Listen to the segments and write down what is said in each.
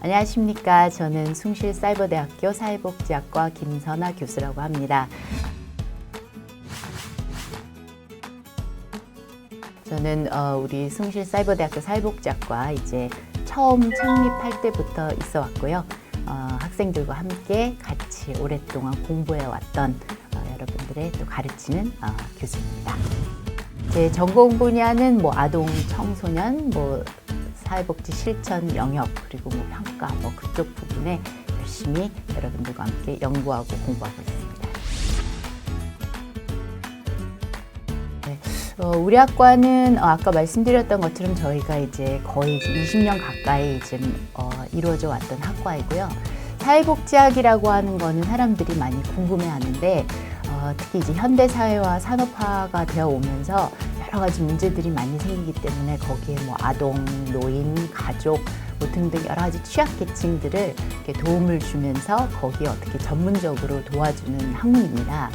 안녕하십니까. 저는 숭실사이버대학교 사회복지학과 김선아 교수라고 합니다. 저는 우리 숭실사이버대학교 사회복지학과 이제 처음 창립할 때부터 있어 왔고요. 학생들과 함께 같이 오랫동안 공부해 왔던 여러분들의 또 가르치는 교수입니다. 제 전공 분야는 아동, 청소년, 사회복지 실천 영역, 그리고 평가, 그쪽 부분에 열심히 여러분들과 함께 연구하고 공부하고 있습니다. 네, 우리 학과는 아까 말씀드렸던 것처럼 저희가 이제 거의 20년 가까이 지금 이루어져 왔던 학과이고요. 사회복지학이라고 하는 거는 사람들이 많이 궁금해하는데 특히 이제 현대 사회와 산업화가 되어 오면서 여러 가지 문제들이 많이 생기기 때문에 거기에 아동, 노인, 가족 등등 여러 가지 취약계층들을 이렇게 도움을 주면서 거기에 어떻게 전문적으로 도와주는 학문입니다.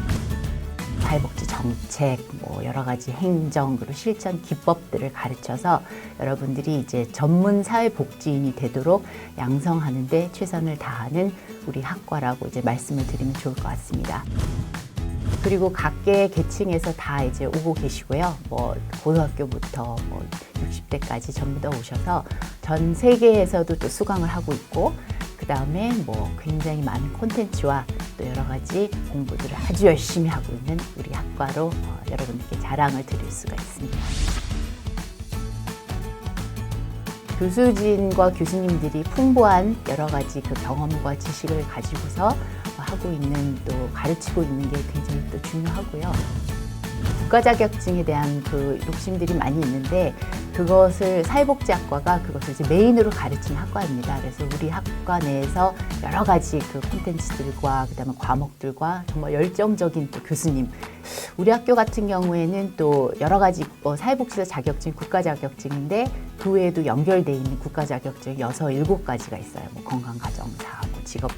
사회복지 정책, 여러 가지 행정, 그리고 실천 기법들을 가르쳐서 여러분들이 이제 전문 사회복지인이 되도록 양성하는 데 최선을 다하는 우리 학과라고 이제 말씀을 드리면 좋을 것 같습니다. 그리고 각계 계층에서 다 이제 오고 계시고요. 고등학교부터 60대까지 전부 다 오셔서 전 세계에서도 또 수강을 하고 있고, 그 다음에 굉장히 많은 콘텐츠와 또 여러 가지 공부들을 아주 열심히 하고 있는 우리 학과로 여러분들께 자랑을 드릴 수가 있습니다. 교수진과 교수님들이 풍부한 여러 가지 그 경험과 지식을 가지고서 하고 있는, 또 가르치고 있는 게 굉장히 또 중요하고요. 국가 자격증에 대한 그 욕심들이 많이 있는데 그것을 사회복지학과가 그것을 이제 메인으로 가르치는 학과입니다. 그래서 우리 학과 내에서 여러 가지 그 콘텐츠들과 그다음에 과목들과 정말 열정적인 또 교수님. 우리 학교 같은 경우에는 또 여러 가지 사회복지사 자격증, 국가 자격증인데 그 외에도 연결되어 있는 국가 자격증이 6, 7가지가 있어요. 건강가정사, 직업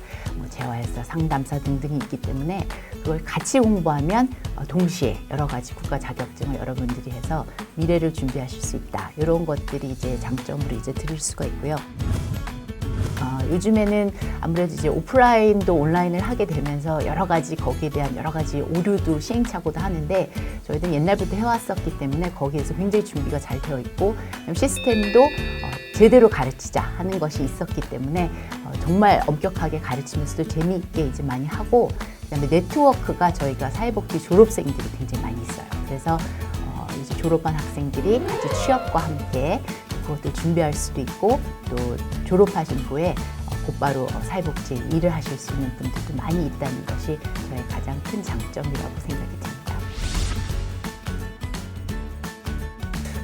재활사, 상담사 등등이 있기 때문에 그걸 같이 공부하면 동시에 여러 가지 국가 자격증을 여러분들이 해서 미래를 준비하실 수 있다. 이런 것들이 이제 장점으로 이제 드릴 수가 있고요. 요즘에는 아무래도 이제 오프라인도 온라인을 하게 되면서 여러 가지 거기에 대한 여러 가지 오류도 시행착오도 하는데 저희들은 옛날부터 해왔었기 때문에 거기에서 굉장히 준비가 잘 되어 있고 시스템도 제대로 가르치자 하는 것이 있었기 때문에 정말 엄격하게 가르치면서도 재미있게 이제 많이 하고, 그다음에 네트워크가 저희가 사회복지 졸업생들이 굉장히 많이 있어요. 그래서 이제 졸업한 학생들이 같이 취업과 함께 그것도 준비할 수도 있고, 또 졸업하신 후에 곧바로 사회복지 일을 하실 수 있는 분들도 많이 있다는 것이 저의 가장 큰 장점이라고 생각이 듭니다.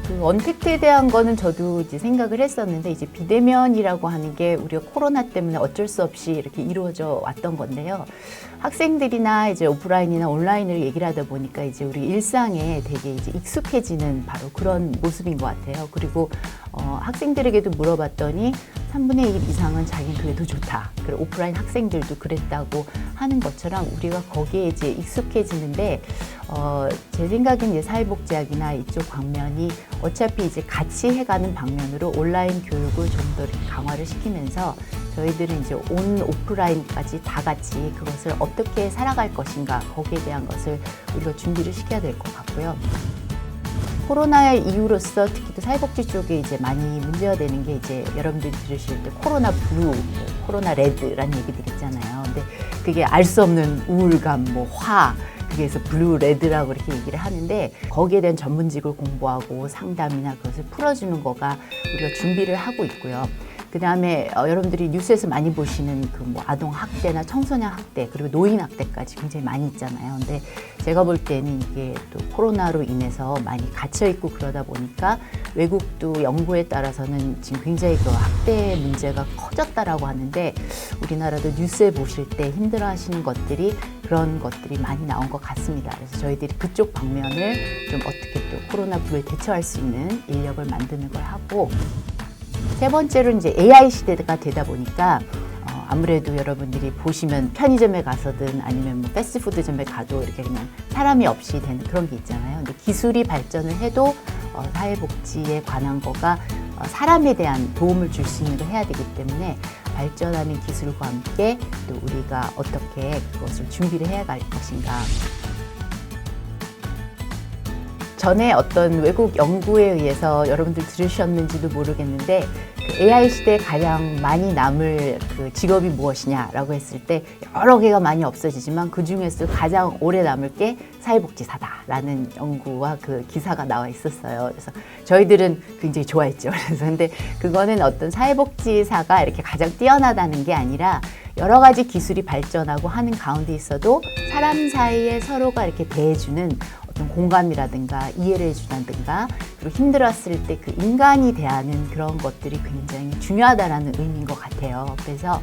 그 언택트에 대한 거는 저도 이제 생각을 했었는데, 이제 비대면이라고 하는 게 우리가 코로나 때문에 어쩔 수 없이 이렇게 이루어져 왔던 건데요. 학생들이나 이제 오프라인이나 온라인을 얘기를 하다 보니까 이제 우리 일상에 되게 이제 익숙해지는 바로 그런 모습인 것 같아요. 그리고 학생들에게도 물어봤더니 3분의 1 이상은 자기는 그게 더 좋다. 그리고 오프라인 학생들도 그랬다고 하는 것처럼 우리가 거기에 이제 익숙해지는데, 제 생각엔 이제 사회복지학이나 이쪽 방면이 어차피 이제 같이 해가는 방면으로 온라인 교육을 좀 더 강화를 시키면서 저희들은 이제 온 오프라인까지 다 같이 그것을 어떻게 살아갈 것인가, 거기에 대한 것을 우리가 준비를 시켜야 될 것 같고요. 코로나의 이유로서 특히 또 사회복지 쪽에 이제 많이 문제가 되는 게 이제 여러분들이 들으실 때 코로나 블루, 코로나 레드라는 얘기들 있잖아요. 근데 그게 알 수 없는 우울감, 화, 그래서 블루, 레드라고 이렇게 얘기를 하는데 거기에 대한 전문직을 공부하고 상담이나 그것을 풀어주는 거가 우리가 준비를 하고 있고요. 그 다음에 여러분들이 뉴스에서 많이 보시는 그 아동 학대나 청소년 학대, 그리고 노인 학대까지 굉장히 많이 있잖아요. 근데 제가 볼 때는 이게 또 코로나로 인해서 많이 갇혀 있고 그러다 보니까 외국도 연구에 따라서는 지금 굉장히 그 학대 문제가 커졌다라고 하는데, 우리나라도 뉴스에 보실 때 힘들어 하시는 것들이 그런 것들이 많이 나온 것 같습니다. 그래서 저희들이 그쪽 방면을 좀 어떻게 또 코로나 불에 대처할 수 있는 인력을 만드는 걸 하고, 세 번째로 이제 AI 시대가 되다 보니까 아무래도 여러분들이 보시면 편의점에 가서든 아니면 패스트푸드점에 가도 이렇게 그냥 사람이 없이 되는 그런 게 있잖아요. 근데 기술이 발전을 해도 사회복지에 관한 거가 사람에 대한 도움을 줄 수 있는 걸 해야 되기 때문에 발전하는 기술과 함께 또 우리가 어떻게 그것을 준비를 해야 할 것인가. 전에 어떤 외국 연구에 의해서 여러분들 들으셨는지도 모르겠는데 그 AI 시대에 가장 많이 남을 그 직업이 무엇이냐라고 했을 때 여러 개가 많이 없어지지만 그 중에서 가장 오래 남을 게 사회복지사다라는 연구와 그 기사가 나와 있었어요. 그래서 저희들은 굉장히 좋아했죠. 그래서 근데 그거는 어떤 사회복지사가 이렇게 가장 뛰어나다는 게 아니라 여러 가지 기술이 발전하고 하는 가운데 있어도 사람 사이에 서로가 이렇게 대해주는 어떤 공감이라든가 이해를 해주다든가 그리고 힘들었을 때 그 인간이 대하는 그런 것들이 굉장히 중요하다라는 의미인 것 같아요. 그래서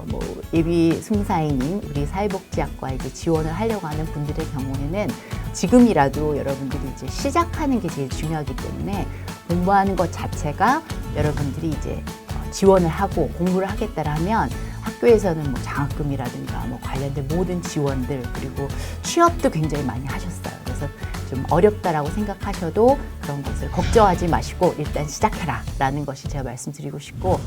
뭐 예비 승사인인 우리 사회복지학과에 이제 지원을 하려고 하는 분들의 경우에는 지금이라도 여러분들이 이제 시작하는 게 제일 중요하기 때문에 공부하는 것 자체가 여러분들이 이제 지원을 하고 공부를 하겠다라면 학교에서는 뭐 장학금이라든가 뭐 관련된 모든 지원들 그리고 취업도 굉장히 많이 하셨어요. 그래서 좀 어렵다라고 생각하셔도 그런 것을 걱정하지 마시고 일단 시작해라 라는 것이 제가 말씀드리고 싶고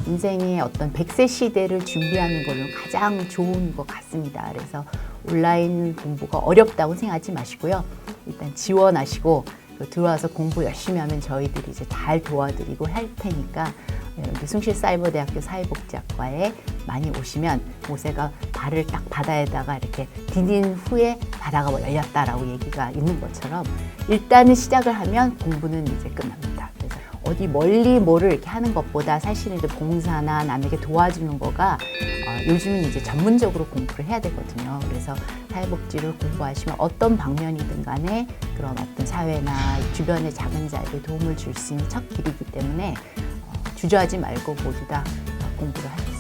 인생의 어떤 100세 시대를 준비하는 걸로 가장 좋은 것 같습니다. 그래서 온라인 공부가 어렵다고 생각하지 마시고요. 일단 지원하시고 들어와서 공부 열심히 하면 저희들이 이제 잘 도와드리고 할 테니까 여러분들 숭실사이버대학교 사회복지학과에 많이 오시면 모세가 발을 딱 바다에다가 이렇게 디딘 후에 바다가 열렸다라고 얘기가 있는 것처럼 일단은 시작을 하면 공부는 이제 끝납니다. 그래서 어디 멀리 뭐를 이렇게 하는 것보다 사실은 이제 봉사나 남에게 도와주는 거가 요즘은 이제 전문적으로 공부를 해야 되거든요. 그래서 사회복지를 공부하시면 어떤 방면이든 간에 그런 어떤 사회나 주변의 작은 자에게 도움을 줄 수 있는 첫 길이기 때문에 주저하지 말고 모두 다 공부를 하세요.